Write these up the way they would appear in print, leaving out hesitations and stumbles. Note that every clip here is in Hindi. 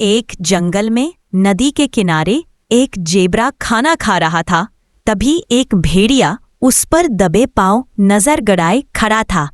एक जंगल में नदी के किनारे एक जेब्रा खाना खा रहा था। तभी एक भेड़िया उस पर दबे पांव नजर गड़ाए खड़ा था।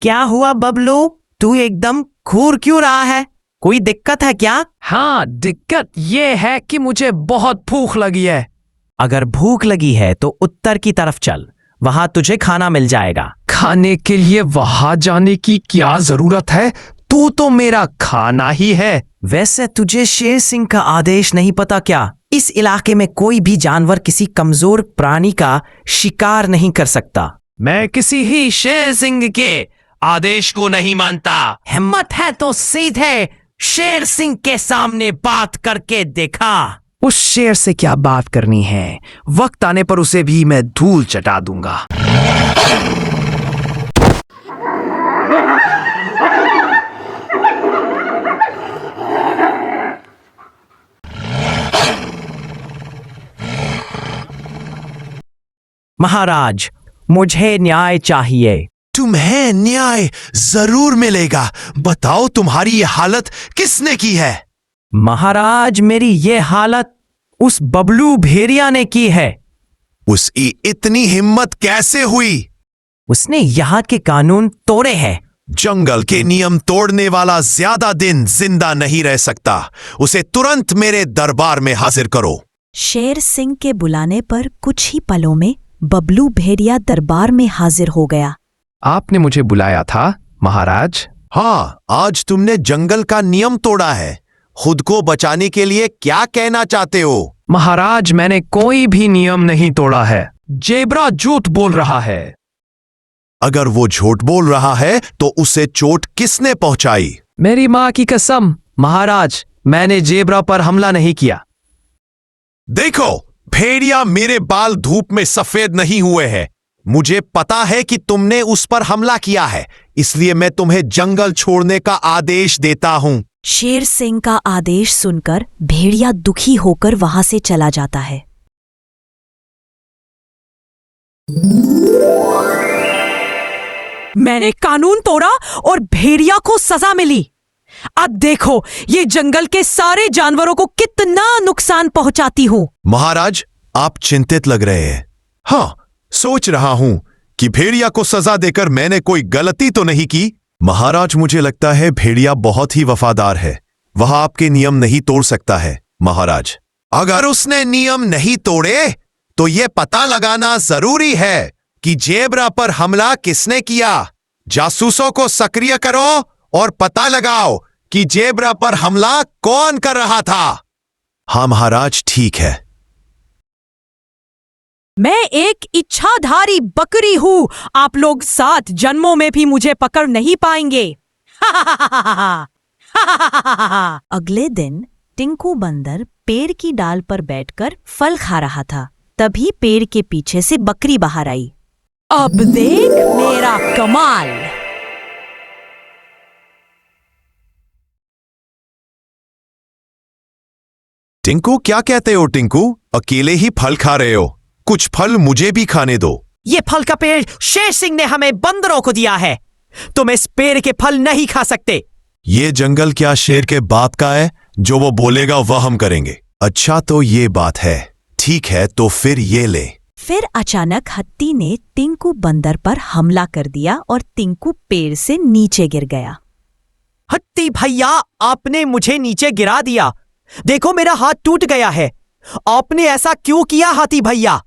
क्या हुआ बबलू, तू एकदम घूर क्यों रहा है? कोई दिक्कत है क्या? हाँ, दिक्कत ये है कि मुझे बहुत भूख लगी है। अगर भूख लगी है तो उत्तर की तरफ चल, वहां तुझे खाना मिल जाएगा। खाने के लिए वहां जाने की क्या जरूरत है? तू तो मेरा खाना ही है। वैसे तुझे शेर सिंह का आदेश नहीं पता क्या? इस इलाके में कोई भी जानवर किसी कमजोर प्राणी का शिकार नहीं कर सकता। मैं किसी ही शेर सिंह के आदेश को नहीं मानता। हिम्मत है तो सीधे शेर सिंह के सामने बात करके देखा। उस शेर से क्या बात करनी है? वक्त आने पर उसे भी मैं धूल चटा दूंगा। महाराज, मुझे न्याय चाहिए। तुम्हें न्याय जरूर मिलेगा। बताओ, तुम्हारी ये हालत किसने की है? महाराज, मेरी ये हालत उस बबलू भेड़िया ने की है। उसकी इतनी हिम्मत कैसे हुई? उसने यहाँ के कानून तोड़े हैं। जंगल के नियम तोड़ने वाला ज्यादा दिन जिंदा नहीं रह सकता। उसे तुरंत मेरे दरबार में हाजिर करो। शेर सिंह के बुलाने पर कुछ ही पलों में बबलू भेड़िया दरबार में हाजिर हो गया। आपने मुझे बुलाया था महाराज? हाँ, आज तुमने जंगल का नियम तोड़ा है। खुद को बचाने के लिए क्या कहना चाहते हो? महाराज, मैंने कोई भी नियम नहीं तोड़ा है। जेब्रा झूठ बोल रहा है। अगर वो झूठ बोल रहा है तो उसे चोट किसने पहुंचाई? मेरी माँ की कसम महाराज, मैंने जेब्रा पर हमला नहीं किया। देखो, भेड़िया, मेरे बाल धूप में सफेद नहीं हुए हैं। मुझे पता है कि तुमने उस पर हमला किया है, इसलिए मैं तुम्हें जंगल छोड़ने का आदेश देता हूं। शेर सिंह का आदेश सुनकर भेड़िया दुखी होकर वहां से चला जाता है। मैंने कानून तोड़ा और भेड़िया को सजा मिली। अब देखो, ये जंगल के सारे जानवरों को कितना नुकसान पहुंचाती हूँ। महाराज, आप चिंतित लग रहे हैं। हाँ, सोच रहा हूं कि भेड़िया को सजा देकर मैंने कोई गलती तो नहीं की। महाराज, मुझे लगता है भेड़िया बहुत ही वफादार है। वह आपके नियम नहीं तोड़ सकता है। महाराज, अगर उसने नियम नहीं तोड़े तो यह पता लगाना जरूरी है कि जेब्रा पर हमला किसने किया। जासूसों को सक्रिय करो और पता लगाओ कि जेब्रा पर हमला कौन कर रहा था। हाँ महाराज, ठीक है। मैं एक इच्छाधारी बकरी हूँ। आप लोग 7 जन्मों में भी मुझे पकड़ नहीं पाएंगे। अगले दिन टिंकू बंदर पेड़ की डाल पर बैठकर फल खा रहा था। तभी पेड़ के पीछे से बकरी बाहर आई। अब देख मेरा कमाल। टिंकू, क्या कहते हो टिंकू? अकेले ही फल खा रहे हो? कुछ फल मुझे भी खाने दो। ये फल का पेड़ शेर सिंह ने हमें बंदरों को दिया है। तुम इस पेड़ के फल नहीं खा सकते। ये जंगल क्या शेर के बाप का है? जो वो बोलेगा वह हम करेंगे। अच्छा, तो ये बात है। ठीक है, तो फिर ये ले। फिर अचानक हत्ती ने टिंकू बंदर पर हमला कर दिया और टिंकू पेड़ से नीचे गिर गया। हत्ती भैया, आपने मुझे नीचे गिरा दिया। देखो, मेरा हाथ टूट गया है। आपने ऐसा क्यों किया हाथी भैया?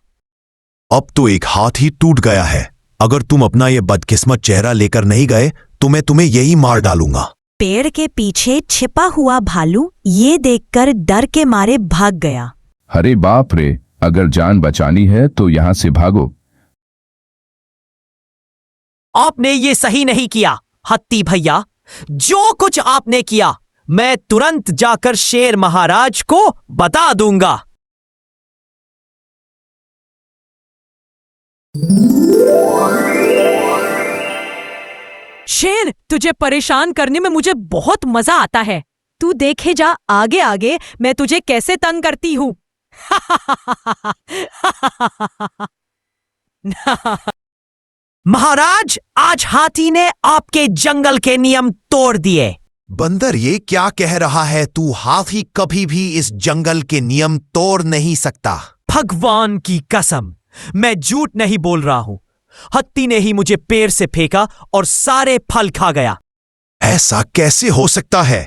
अब तो एक हाथ ही टूट गया है। अगर तुम अपना ये बदकिस्मत चेहरा लेकर नहीं गए तो मैं तुम्हें यही मार डालूंगा। पेड़ के पीछे छिपा हुआ भालू ये देखकर डर के मारे भाग गया। अरे बाप रे, अगर जान बचानी है तो यहां से भागो। आपने ये सही नहीं किया हत्ती भैया। जो कुछ आपने किया मैं तुरंत जाकर शेर महाराज को बता दूंगा। शेर, तुझे परेशान करने में मुझे बहुत मजा आता है। तू देखे जा आगे आगे मैं तुझे कैसे तंग करती हूँ। महाराज, आज हाथी ने आपके जंगल के नियम तोड़ दिए। बंदर ये क्या कह रहा है? तू हाथी कभी भी इस जंगल के नियम तोड़ नहीं सकता। भगवान की कसम, मैं झूठ नहीं बोल रहा हूं। हत्ती ने ही मुझे पेड़ से फेंका और सारे फल खा गया। ऐसा कैसे हो सकता है?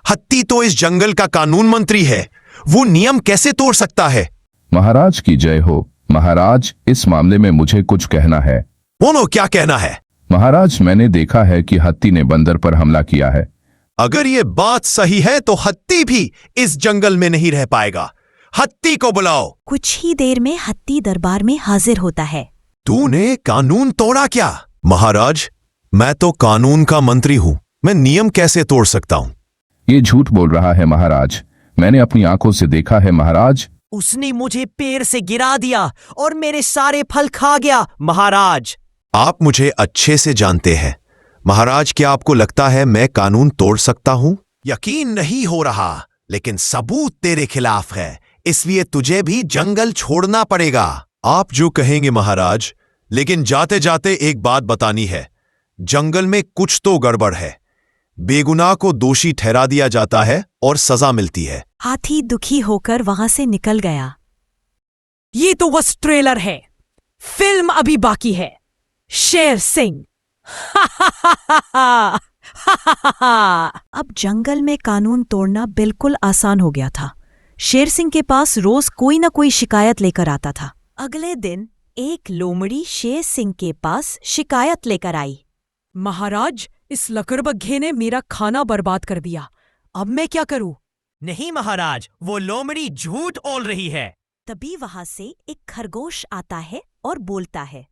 हत्ती तो इस जंगल का कानून मंत्री है, वो नियम कैसे तोड़ सकता है? महाराज की जय हो। महाराज, इस मामले में मुझे कुछ कहना है। बोलो, क्या कहना है? महाराज, मैंने देखा है कि हत्ती ने बंदर पर हमला किया है। अगर ये बात सही है तो हत्ती भी इस जंगल में नहीं रह पाएगा। हत्ती को बुलाओ। कुछ ही देर में हत्ती दरबार में हाजिर होता है। तूने कानून तोड़ा क्या? महाराज, मैं तो कानून का मंत्री हूं, मैं नियम कैसे तोड़ सकता हूं? ये झूठ बोल रहा है महाराज, मैंने अपनी आंखों से देखा है महाराज। उसने मुझे पेड़ से गिरा दिया और मेरे सारे फल खा गया। महाराज, आप मुझे अच्छे से जानते हैं। महाराज, क्या आपको लगता है मैं कानून तोड़ सकता हूं? यकीन नहीं हो रहा, लेकिन सबूत तेरे खिलाफ है, इसलिए तुझे भी जंगल छोड़ना पड़ेगा। आप जो कहेंगे महाराज, लेकिन जाते जाते एक बात बतानी है। जंगल में कुछ तो गड़बड़ है। बेगुनाह को दोषी ठहरा दिया जाता है और सजा मिलती है। हाथी दुखी होकर वहां से निकल गया। ये तो बस ट्रेलर है, फिल्म अभी बाकी है। शेर सिंह। अब जंगल में कानून तोड़ना बिल्कुल आसान हो गया था। शेर सिंह के पास रोज कोई ना कोई शिकायत लेकर आता था। अगले दिन एक लोमड़ी शेर सिंह के पास शिकायत लेकर आई। महाराज, इस लकड़बग्घे ने मेरा खाना बर्बाद कर दिया, अब मैं क्या करूं? नहीं महाराज, वो लोमड़ी झूठ बोल रही है। तभी वहां से एक खरगोश आता है और बोलता है,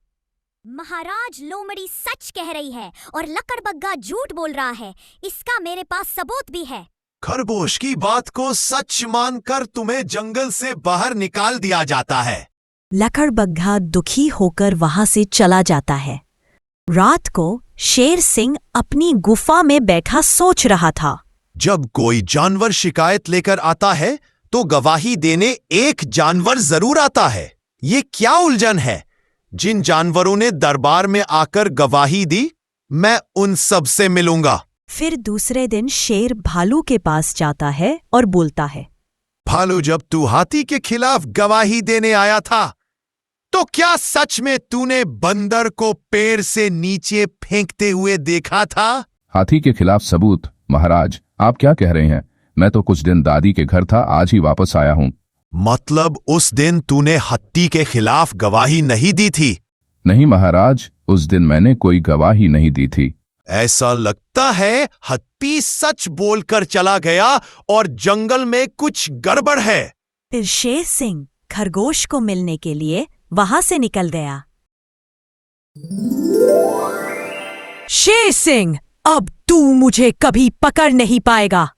महाराज, लोमड़ी सच कह रही है और लकड़बग्गा झूठ बोल रहा है। इसका मेरे पास सबूत भी है। खरगोश की बात को सच मानकर तुम्हें जंगल से बाहर निकाल दिया जाता है। लकड़बग्घा दुखी होकर वहां से चला जाता है। रात को शेर सिंह अपनी गुफा में बैठा सोच रहा था। जब कोई जानवर शिकायत लेकर आता है तो गवाही देने एक जानवर जरूर आता है। ये क्या उलझन है? जिन जानवरों ने दरबार में आकर गवाही दी, मैं उन सब से मिलूंगा। फिर दूसरे दिन शेर भालू के पास जाता है और बोलता है, भालू, जब तू हाथी के खिलाफ गवाही देने आया था तो क्या सच में तूने बंदर को पेड़ से नीचे फेंकते हुए देखा था? हाथी के खिलाफ सबूत? महाराज, आप क्या कह रहे हैं? मैं तो कुछ दिन दादी के घर था, आज ही वापस आया हूं। मतलब उस दिन तूने हत्ती के खिलाफ गवाही नहीं दी थी? नहीं महाराज, उस दिन मैंने कोई गवाही नहीं दी थी। ऐसा लगता है हत्ती सच बोलकर चला गया और जंगल में कुछ गड़बड़ है। फिर शेर सिंह खरगोश को मिलने के लिए वहां से निकल गया। शेर सिंह, अब तू मुझे कभी पकड़ नहीं पाएगा।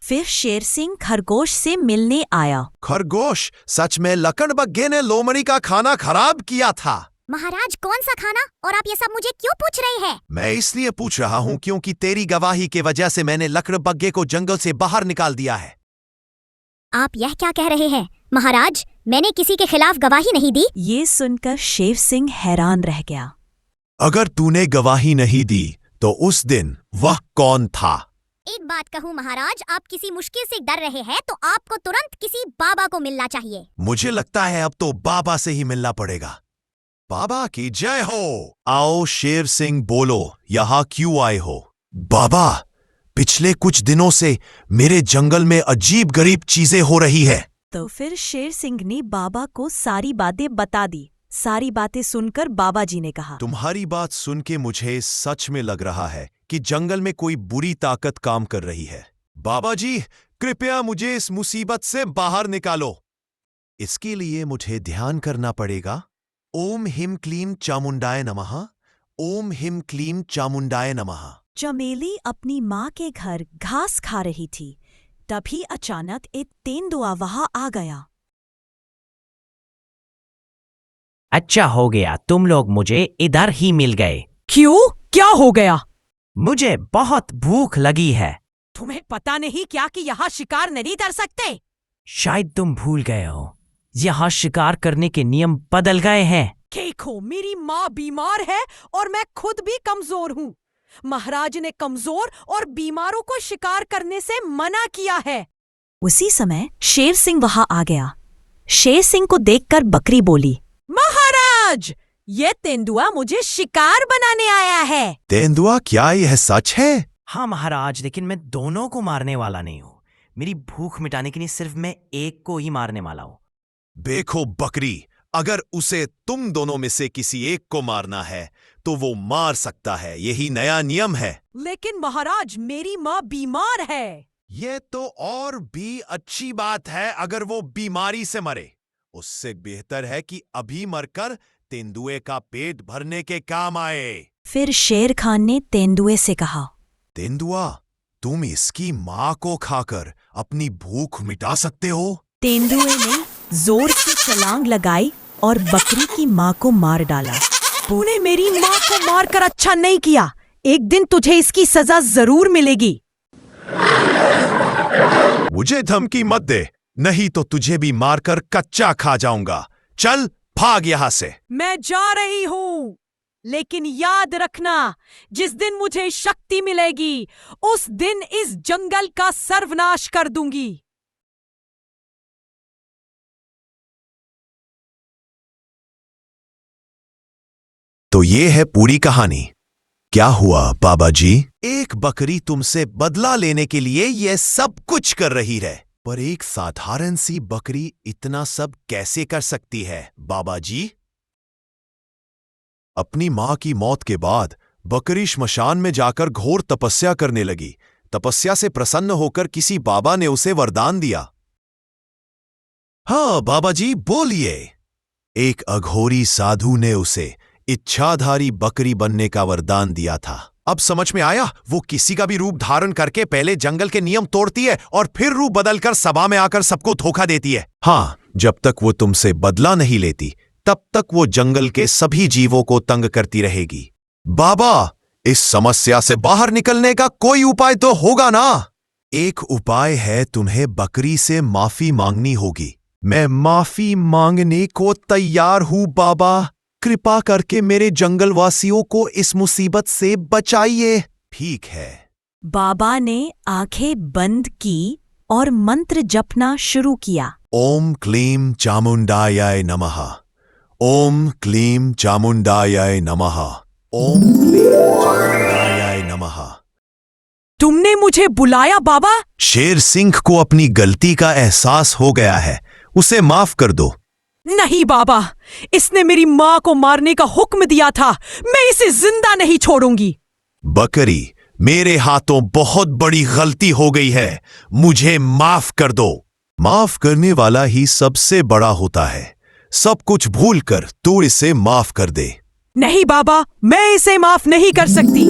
फिर शेर सिंह खरगोश से मिलने आया। खरगोश, सच में लकड़बग्घे ने लोमड़ी का खाना खराब किया था। महाराज, कौन सा खाना? और आप ये सब मुझे क्यों पूछ रहे हैं? मैं इसलिए पूछ रहा हूँ क्योंकि तेरी गवाही की वजह से मैंने लकड़बग्घे को जंगल से बाहर निकाल दिया है। आप यह क्या कह रहे हैं? महाराज, मैंने किसी के खिलाफ गवाही नहीं दी। ये सुनकर शेर सिंह हैरान रह गया। अगर तूने गवाही नहीं दी तो उस दिन वह कौन था? एक बात कहूँ महाराज, आप किसी मुश्किल से डर रहे हैं तो आपको तुरंत किसी बाबा को मिलना चाहिए। मुझे लगता है अब तो बाबा से ही मिलना पड़ेगा। बाबा की जय हो। आओ शेर सिंह, बोलो यहाँ क्यों आए हो? बाबा, पिछले कुछ दिनों से मेरे जंगल में अजीब गरीब चीजें हो रही है। तो फिर शेर सिंह ने बाबा को सारी बातें बता दी। सारी बातें सुनकर बाबा जी ने कहा, तुम्हारी बात सुन के मुझे सच में लग रहा है कि जंगल में कोई बुरी ताकत काम कर रही है। बाबा जी, कृपया मुझे इस मुसीबत से बाहर निकालो। इसके लिए मुझे ध्यान करना पड़ेगा। ओम हिम क्लीम चामुंडाय नमः। ओम हिम क्लीम चामुंडाय नमः। चमेली अपनी माँ के घर घास खा रही थी। तभी अचानक एक तेंदुआ वहां आ गया। अच्छा हो गया तुम लोग मुझे इधर ही मिल गए। क्यों? क्या हो गया? मुझे बहुत भूख लगी है। तुम्हें पता नहीं क्या कि यहाँ शिकार नहीं कर सकते? शायद तुम भूल गए हो, यहाँ शिकार करने के नियम बदल गए हैं। देखो, मेरी माँ बीमार है और मैं खुद भी कमजोर हूँ। महाराज ने कमजोर और बीमारों को शिकार करने से मना किया है। उसी समय शेर सिंह वहां आ गया। शेर सिंह को देखकर बकरी बोली, महाराज, ये तेंदुआ मुझे शिकार बनाने आया है। तेंदुआ, क्या यह सच है? हाँ महाराज, लेकिन मैं दोनों को मारने वाला नहीं हूँ। मेरी भूख मिटाने के लिए सिर्फ मैं एक को ही मारने वाला हूँ। देखो बकरी, अगर उसे तुम दोनों में से किसी एक को मारना है तो वो मार सकता है, यही नया नियम है। लेकिन महाराज, मेरी माँ बीमार है। ये तो और भी अच्छी बात है अगर वो बीमारी से मरे। उससे बेहतर है कि अभी मरकर तेंदुए का पेट भरने के काम आए। फिर शेर खान ने तेंदुए से कहा, तेंदुआ, तुम इसकी माँ को खाकर अपनी भूख मिटा सकते हो। तेंदुए ने जोर से छलांग लगाई और बकरी की माँ को मार डाला। तूने मेरी माँ को मारकर अच्छा नहीं किया। एक दिन तुझे इसकी सजा जरूर मिलेगी। मुझे धमकी मत दे, नहीं तो तुझे भी मारकर कच्चा खा जाऊंगा। चल भाग यहां से। मैं जा रही हूँ, लेकिन याद रखना, जिस दिन मुझे शक्ति मिलेगी उस दिन इस जंगल का सर्वनाश कर दूंगी। तो ये है पूरी कहानी। क्या हुआ बाबा जी? एक बकरी तुमसे बदला लेने के लिए यह सब कुछ कर रही है, पर एक साधारण सी बकरी इतना सब कैसे कर सकती है बाबा जी? अपनी मां की मौत के बाद बकरी श्मशान में जाकर घोर तपस्या करने लगी। तपस्या से प्रसन्न होकर किसी बाबा ने उसे वरदान दिया। हाँ बाबा जी, बोलिए। एक अघोरी साधु ने उसे इच्छाधारी बकरी बनने का वरदान दिया था। अब समझ में आया, वो किसी का भी रूप धारण करके पहले जंगल के नियम तोड़ती है और फिर रूप बदलकर सभा में आकर सबको धोखा देती है। हाँ, जब तक वो तुमसे बदला नहीं लेती तब तक वो जंगल के सभी जीवों को तंग करती रहेगी। बाबा, इस समस्या से बाहर निकलने का कोई उपाय तो होगा ना? एक उपाय है, तुम्हें बकरी से माफी मांगनी होगी। मैं माफी मांगने को तैयार हूं बाबा। कृपा करके मेरे जंगलवासियों को इस मुसीबत से बचाइए। ठीक है। बाबा ने आंखें बंद की और मंत्र जपना शुरू किया। ओम क्लीम चामुंडायाय नमः। ओम क्लीम चामुंडायाय नमः। ओम क्लीम चामुंडायाय नमः। तुमने मुझे बुलाया बाबा? शेर सिंह को अपनी गलती का एहसास हो गया है, उसे माफ कर दो। नहीं बाबा, इसने मेरी माँ को मारने का हुक्म दिया था। मैं इसे जिंदा नहीं छोड़ूंगी। बकरी, मेरे हाथों बहुत बड़ी गलती हो गई है, मुझे माफ कर दो। माफ करने वाला ही सबसे बड़ा होता है। सब कुछ भूलकर तू इसे माफ कर दे। नहीं बाबा, मैं इसे माफ नहीं कर सकती।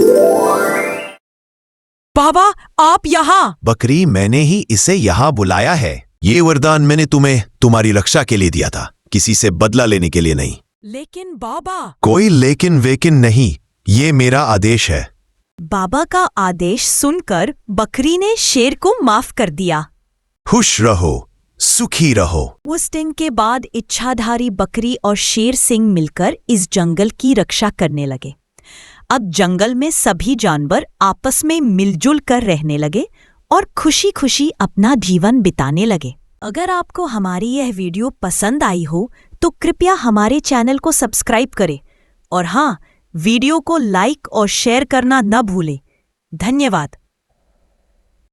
बाबा, आप यहाँ? बकरी, मैंने ही इसे यहाँ बुलाया है। ये वरदान मैंने तुम्हें तुम्हारी रक्षा के लिए दिया था, किसी से बदला लेने के लिए नहीं। लेकिन बाबा। कोई लेकिन वेकिन नहीं, ये मेरा आदेश है। बाबा का आदेश सुनकर बकरी ने शेर को माफ कर दिया। खुश रहो, सुखी रहो। उस दिन के बाद इच्छाधारी बकरी और शेर सिंह मिलकर इस जंगल की रक्षा करने लगे। अब जंगल में सभी जानवर आपस में मिलजुल कर रहने लगे और खुशी खुशी अपना जीवन बिताने लगे। अगर आपको हमारी यह वीडियो पसंद आई हो तो कृपया हमारे चैनल को सब्सक्राइब करें और हाँ, वीडियो को लाइक और शेयर करना न भूलें। धन्यवाद।